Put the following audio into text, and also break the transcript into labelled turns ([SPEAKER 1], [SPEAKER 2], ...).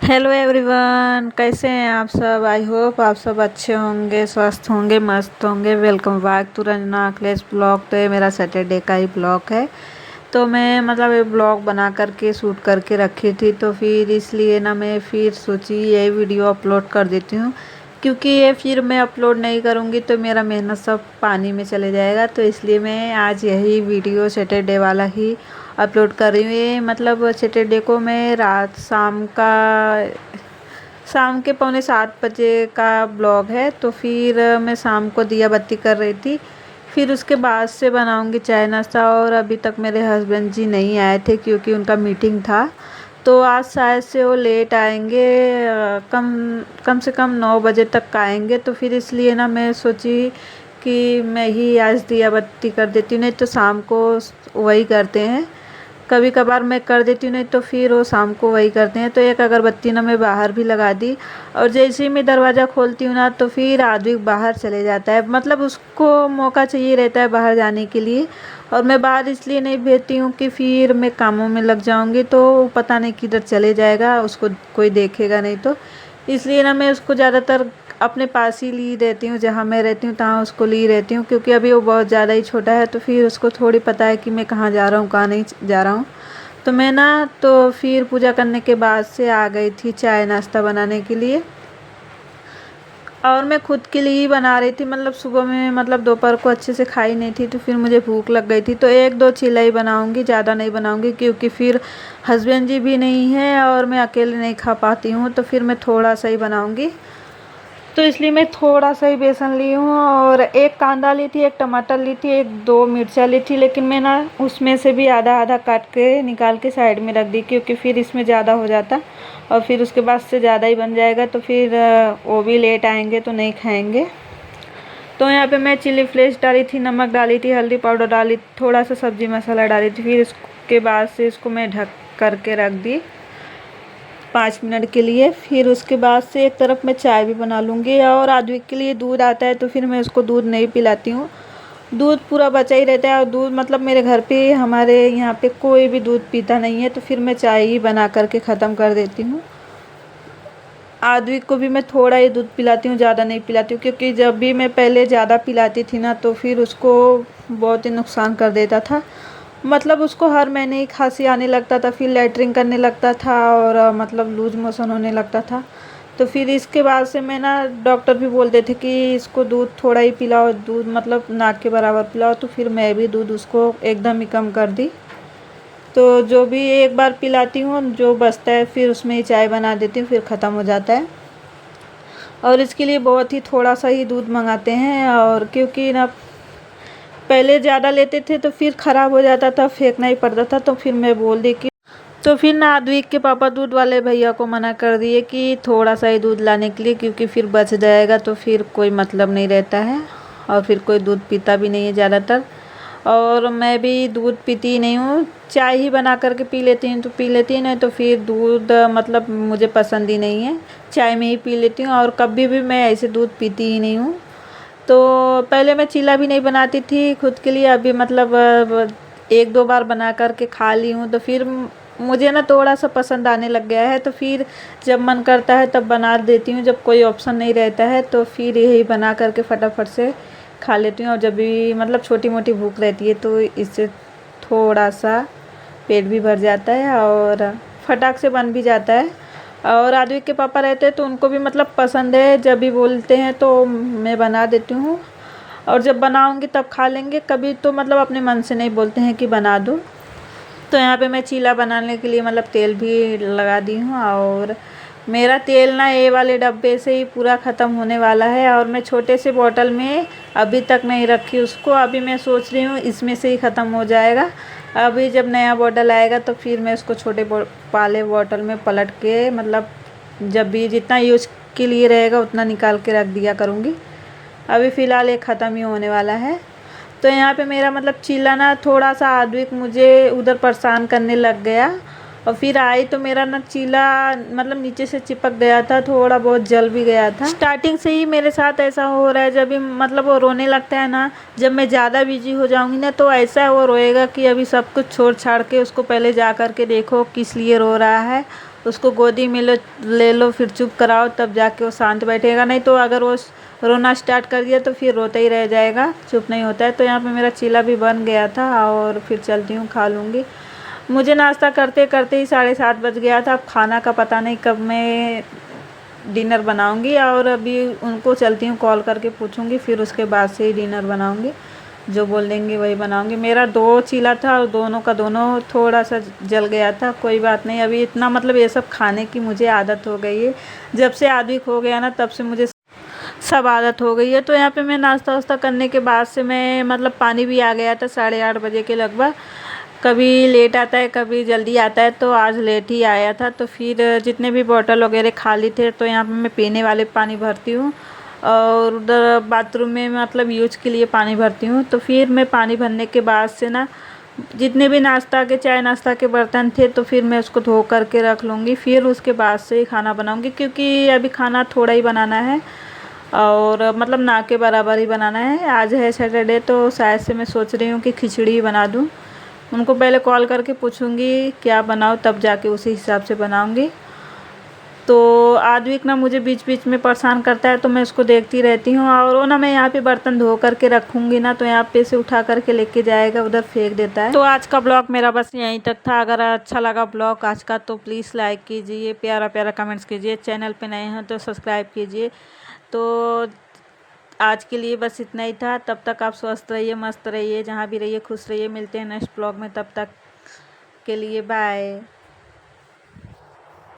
[SPEAKER 1] Hello everyone, कैसे हैं आप सब। आई होप आप सब अच्छे होंगे, स्वस्थ होंगे, मस्त होंगे। Welcome back to Ranjana Akhilesh blog. तो ये मेरा सैटरडे का ही ब्लॉग है। तो मैं मतलब ये ब्लॉग बना करके शूट करके रखी थी, तो फिर इसलिए ना मैं फिर सोची ये वीडियो अपलोड कर देती हूँ, क्योंकि ये फिर मैं अपलोड नहीं करूँगी तो मेरा मेहनत सब पानी में चले जाएगा। तो इसलिए मैं आज यही वीडियो सैटरडे वाला ही अपलोड कर रही हूँ। ये मतलब सैटरडे को मैं रात शाम के 6:45 का ब्लॉग है। तो फिर मैं शाम को दिया बत्ती कर रही थी, फिर उसके बाद से बनाऊंगी चाय नाश्ता। और अभी तक मेरे हस्बैंड जी नहीं आए थे क्योंकि उनका मीटिंग था, तो आज शायद से वो लेट आएंगे। कम से कम 9 बजे तक आएंगे। तो फिर इसलिए ना मैं सोची कि मैं ही आज दिया बत्ती कर देती हूँ, नहीं तो शाम को वही करते हैं। कभी कभार मैं कर देती हूँ, नहीं तो फिर वो शाम को वही करते हैं। तो एक अगरबत्ती ना मैं बाहर भी लगा दी, और जैसे ही मैं दरवाज़ा खोलती हूँ ना तो फिर आदमी बाहर चले जाता है, मतलब उसको मौका चाहिए रहता है बाहर जाने के लिए। और मैं बाहर इसलिए नहीं भेजती हूँ कि फिर मैं कामों में लग जाऊँगी तो पता नहीं किधर चले जाएगा, उसको कोई देखेगा नहीं। तो इसलिए ना मैं उसको ज़्यादातर अपने पास ही ली रहती हूँ, जहाँ मैं रहती हूँ तहाँ उसको ली रहती हूँ, क्योंकि अभी वो बहुत ज़्यादा ही छोटा है। तो फिर उसको थोड़ी पता है कि मैं कहाँ जा रहा हूँ, कहाँ नहीं जा रहा हूँ। तो मैं ना तो फिर पूजा करने के बाद से आ गई थी चाय नाश्ता बनाने के लिए। और मैं खुद के लिए ही बना रही थी, मतलब सुबह में मतलब दोपहर को अच्छे से खाई नहीं थी, तो फिर मुझे भूख लग गई थी। तो 1-2 चीला ही बनाऊंगी, ज़्यादा नहीं बनाऊंगी, क्योंकि फिर हस्बैंड जी भी नहीं है और मैं अकेले नहीं खा पाती हूँ। तो फिर मैं थोड़ा सा ही बनाऊंगी, तो इसलिए मैं थोड़ा सा ही बेसन ली हूँ। और एक कांदा ली थी, एक टमाटर ली थी, 1-2 मिर्चा ली थी, लेकिन मैं ना उसमें से भी आधा आधा काट के निकाल के साइड में रख दी, क्योंकि फिर इसमें ज़्यादा हो जाता और फिर उसके बाद से ज़्यादा ही बन जाएगा, तो फिर वो भी लेट आएंगे तो नहीं खाएंगे। तो यहाँ पे मैं चिली फ्लेक्स डाली थी, नमक डाली थी, हल्दी पाउडर डाली, थोड़ा सा सब्जी मसाला डाली थी। फिर इसके बाद से इसको मैं ढक करके रख दी 5 मिनट के लिए। फिर उसके बाद से एक तरफ मैं चाय भी बना लूँगी। और आदमी के लिए दूध आता है, तो फिर मैं उसको दूध नहीं पिलाती हूँ, दूध पूरा बचा ही रहता है। और दूध मतलब मेरे घर पे हमारे यहाँ पे कोई भी दूध पीता नहीं है, तो फिर मैं चाय ही बना करके ख़त्म कर देती हूँ। आदमी को भी मैं थोड़ा ही दूध पिलाती हूँ, ज़्यादा नहीं पिलाती हूँ, क्योंकि जब भी मैं पहले ज़्यादा पिलाती थी ना तो फिर उसको बहुत ही नुकसान कर देता था। मतलब उसको हर महीने ही खांसी आने लगता था, फिर लैट्रिन करने लगता था, और मतलब लूज मोशन होने लगता था। तो फिर इसके बाद से मैं ना, डॉक्टर भी बोलते थे कि इसको दूध थोड़ा ही पिलाओ, दूध मतलब नाक के बराबर पिलाओ। तो फिर मैं भी दूध उसको एकदम ही कम कर दी। तो जो भी एक बार पिलाती हूँ, जो बचता है फिर उसमें ही चाय बना देती हूँ, फिर ख़त्म हो जाता है। और इसके लिए बहुत ही थोड़ा सा ही दूध मंगाते हैं, और क्योंकि ना पहले ज़्यादा लेते थे तो फिर ख़राब हो जाता था, फेंकना ही पड़ता था। तो फिर मैं बोल दी कि, तो फिर ना आद्विक के पापा दूध वाले भैया को मना कर दिए कि थोड़ा सा ही दूध लाने के लिए, क्योंकि फिर बच जाएगा तो फिर कोई मतलब नहीं रहता है, और फिर कोई दूध पीता भी नहीं है ज़्यादातर। और मैं भी दूध पीती ही नहीं हूँ, चाय ही बना करके पी लेती हूँ तो पी लेती हूँ, नहीं तो फिर दूध मतलब मुझे पसंद ही नहीं है, चाय में ही पी लेती हूँ। और कभी भी मैं ऐसे दूध पीती ही नहीं हूँ। तो पहले मैं चीला भी नहीं बनाती थी खुद के लिए, अभी मतलब 1-2 बार बना करके खा ली हूँ, तो फिर मुझे ना थोड़ा सा पसंद आने लग गया है। तो फिर जब मन करता है तब बना देती हूँ, जब कोई ऑप्शन नहीं रहता है तो फिर यही बना करके फटाफट से खा लेती हूँ। और जब भी मतलब छोटी मोटी भूख रहती है तो इससे थोड़ा सा पेट भी भर जाता है और फटाक से बन भी जाता है। और आदमी के पापा रहते हैं तो उनको भी मतलब पसंद है, जब भी बोलते हैं तो मैं बना देती हूँ, और जब बनाऊँगी तब खा लेंगे। कभी तो मतलब अपने मन से नहीं बोलते हैं कि बना दो। तो यहाँ पे मैं चीला बनाने के लिए मतलब तेल भी लगा दी हूँ, और मेरा तेल ना ये वाले डब्बे से ही पूरा ख़त्म होने वाला है, और मैं छोटे से बॉटल में अभी तक नहीं रखी उसको। अभी मैं सोच रही हूँ इसमें से ही ख़त्म हो जाएगा। अभी जब नया बॉटल आएगा तो फिर मैं उसको छोटे वाले बॉटल में पलट के, मतलब जब भी जितना यूज के लिए रहेगा उतना निकाल के रख दिया करूँगी। अभी फ़िलहाल ये ख़त्म ही होने वाला है। तो यहाँ पे मेरा मतलब चीला ना थोड़ा सा आद्विक मुझे उधर परेशान करने लग गया, और फिर आई तो मेरा ना चीला मतलब नीचे से चिपक गया था, थोड़ा बहुत जल भी गया था। स्टार्टिंग से ही मेरे साथ ऐसा हो रहा है, जब भी मतलब वो रोने लगता है ना, जब मैं ज़्यादा बिजी हो जाऊंगी ना, तो ऐसा वो रोएगा कि अभी सब कुछ छोड़ छाड़ के उसको पहले जा कर के देखो किस लिए रो रहा है, उसको गोदी में ले लो, फिर चुप कराओ, तब जाके वो शांत बैठेगा। नहीं तो अगर वो रोना स्टार्ट कर दिया तो फिर रोता ही रह जाएगा, चुप नहीं होता है। तो यहाँ पे मेरा चीला भी बन गया था, और फिर चलती हूँ, खा लूँगी। मुझे नाश्ता करते करते ही 7:30 बज गया था। अब खाना का पता नहीं कब मैं डिनर बनाऊंगी, और अभी उनको चलती हूँ, कॉल करके पूछूंगी, फिर उसके बाद से ही डिनर बनाऊंगी। जो बोल देंगे वही बनाऊंगी। मेरा 2 चीला था और दोनों का दोनों थोड़ा सा जल गया था, कोई बात नहीं। अभी इतना मतलब ये सब खाने की मुझे आदत हो गई है, जब से आद्विक हो गया ना तब से मुझे सब आदत हो गई है। तो यहाँ पे मैं नाश्ता वास्ता करने के बाद से मैं मतलब पानी भी आ गया था 8:30 बजे के लगभग। कभी लेट आता है, कभी जल्दी आता है, तो आज लेट ही आया था। तो फिर जितने भी बॉटल वगैरह खाली थे, तो यहाँ पे मैं पीने वाले पानी भरती हूँ, और उधर बाथरूम में मतलब यूज के लिए पानी भरती हूँ। तो फिर मैं पानी भरने के बाद से ना जितने भी नाश्ता के चाय नाश्ता के बर्तन थे, तो फिर मैं उसको धो करके रख लूँगी, फिर उसके बाद से ही खाना बनाऊँगी, क्योंकि अभी खाना थोड़ा ही बनाना है, और मतलब ना के बराबर ही बनाना है। आज है सैटरडे, तो शायद से मैं सोच रही हूँ कि खिचड़ी ही बना दूँ। उनको पहले कॉल करके पूछूंगी क्या बनाऊँ, तब जाके उसी हिसाब से बनाऊंगी। तो आद्विक ना मुझे बीच बीच में परेशान करता है, तो मैं उसको देखती रहती हूँ, और वो ना मैं यहाँ पे बर्तन धो करके रखूँगी ना, तो यहाँ पे से उठा करके लेके जाएगा, उधर फेंक देता है। तो आज का ब्लॉग मेरा बस यहीं तक था। अगर अच्छा लगा ब्लॉग आज का तो प्लीज़ लाइक कीजिए, प्यारा प्यारा कमेंट्स कीजिए, चैनल पे नए हैं तो सब्सक्राइब कीजिए। तो आज के लिए बस इतना ही था। तब तक आप स्वस्थ रहिए, मस्त रहिए, जहाँ भी रहिए खुश रहिए। मिलते हैं नेक्स्ट ब्लॉग में, तब तक के लिए बाय।